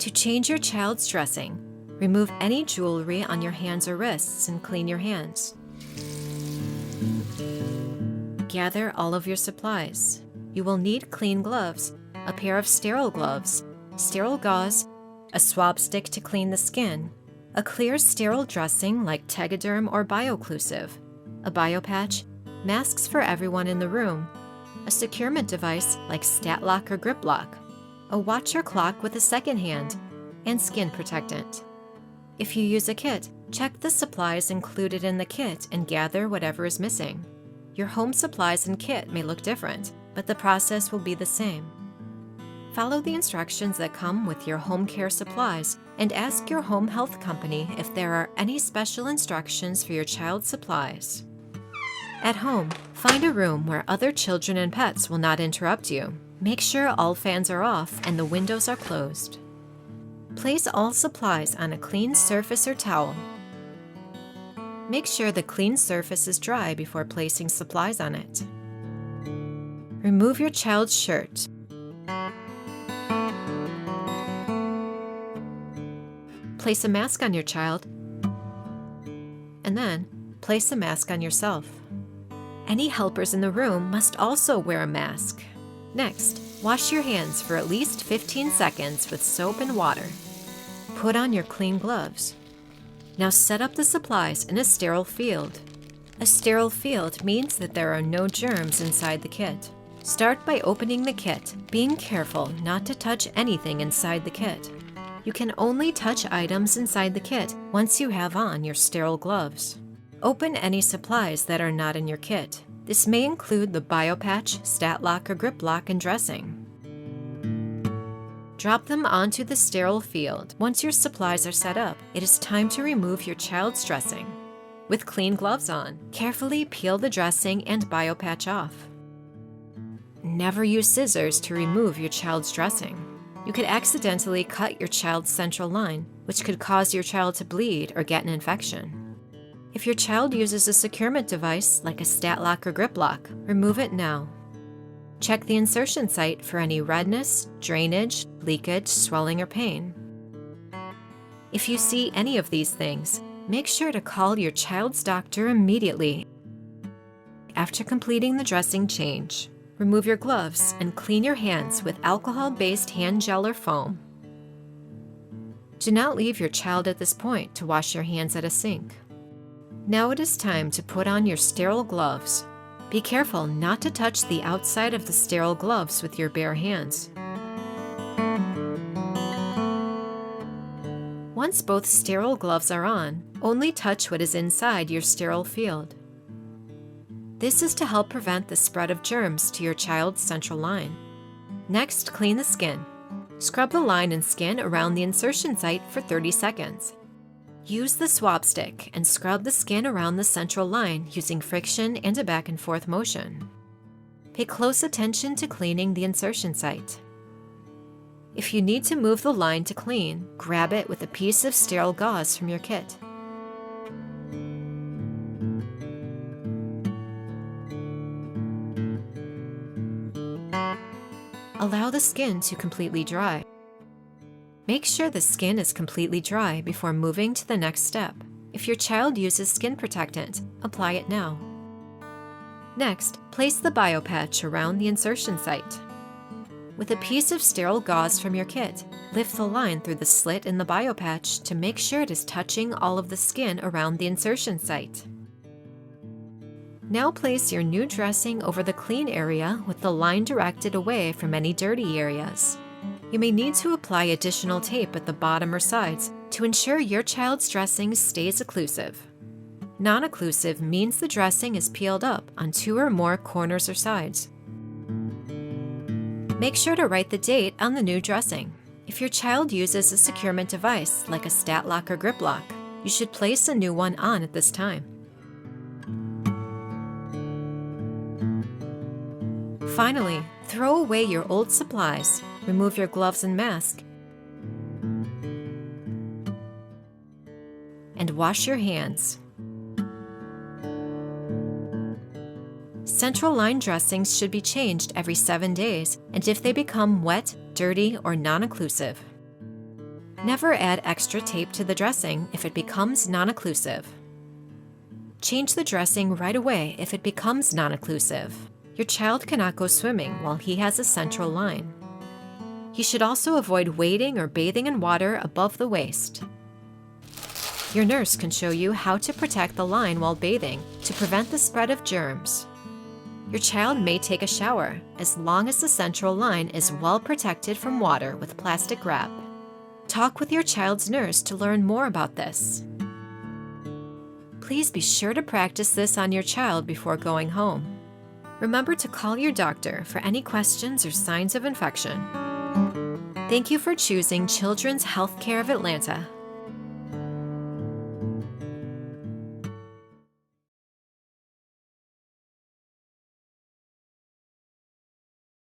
To change your child's dressing, remove any jewelry on your hands or wrists and clean your hands. Gather all of your supplies. You will need clean gloves, a pair of sterile gloves, sterile gauze, a swab stick to clean the skin, a clear sterile dressing like Tegaderm or Bioclusive, a biopatch, masks for everyone in the room, a securement device like StatLock or GripLock, a watch or clock with a second hand, and skin protectant. If you use a kit, check the supplies included in the kit and gather whatever is missing. Your home supplies and kit may look different, but the process will be the same. Follow the instructions that come with your home care supplies and ask your home health company if there are any special instructions for your child's supplies. At home, find a room where other children and pets will not interrupt you. Make sure all fans are off and the windows are closed. Place all supplies on a clean surface or towel. Make sure the clean surface is dry before placing supplies on it. Remove your child's shirt. Place a mask on your child, and then place a mask on yourself. Any helpers in the room must also wear a mask. Next, wash your hands for at least 15 seconds with soap and water. Put on your clean gloves. Now set up the supplies in a sterile field. A sterile field means that there are no germs inside the kit. Start by opening the kit, being careful not to touch anything inside the kit. You can only touch items inside the kit once you have on your sterile gloves. Open any supplies that are not in your kit. This may include the biopatch, StatLock, or GripLock and dressing. Drop them onto the sterile field. Once your supplies are set up, it is time to remove your child's dressing. With clean gloves on, carefully peel the dressing and biopatch off. Never use scissors to remove your child's dressing. You could accidentally cut your child's central line, which could cause your child to bleed or get an infection. If your child uses a securement device like a StatLock or GripLock, remove it now. Check the insertion site for any redness, drainage, leakage, swelling, or pain. If you see any of these things, make sure to call your child's doctor immediately. After completing the dressing change, remove your gloves and clean your hands with alcohol-based hand gel or foam. Do not leave your child at this point to wash your hands at a sink. Now it is time to put on your sterile gloves. Be careful not to touch the outside of the sterile gloves with your bare hands. Once both sterile gloves are on, only touch what is inside your sterile field. This is to help prevent the spread of germs to your child's central line. Next, clean the skin. Scrub the line and skin around the insertion site for 30 seconds. Use the swab stick and scrub the skin around the central line using friction and a back and forth motion. Pay close attention to cleaning the insertion site. If you need to move the line to clean, grab it with a piece of sterile gauze from your kit. Allow the skin to completely dry. Make sure the skin is completely dry before moving to the next step. If your child uses skin protectant, apply it now. Next, place the biopatch around the insertion site. With a piece of sterile gauze from your kit, lift the line through the slit in the biopatch to make sure it is touching all of the skin around the insertion site. Now place your new dressing over the clean area with the line directed away from any dirty areas. You may need to apply additional tape at the bottom or sides to ensure your child's dressing stays occlusive. Non-occlusive means the dressing is peeled up on 2 or more corners or sides. Make sure to write the date on the new dressing. If your child uses a securement device like a StatLock or GripLock, you should place a new one on at this time. Finally, throw away your old supplies, remove your gloves and mask, and wash your hands. Central line dressings should be changed every 7 days, and if they become wet, dirty, or non-occlusive. Never add extra tape to the dressing if it becomes non-occlusive. Change the dressing right away if it becomes non-occlusive. Your child cannot go swimming while he has a central line. He should also avoid wading or bathing in water above the waist. Your nurse can show you how to protect the line while bathing to prevent the spread of germs. Your child may take a shower as long as the central line is well protected from water with plastic wrap. Talk with your child's nurse to learn more about this. Please be sure to practice this on your child before going home. Remember to call your doctor for any questions or signs of infection. Thank you for choosing Children's Healthcare of Atlanta.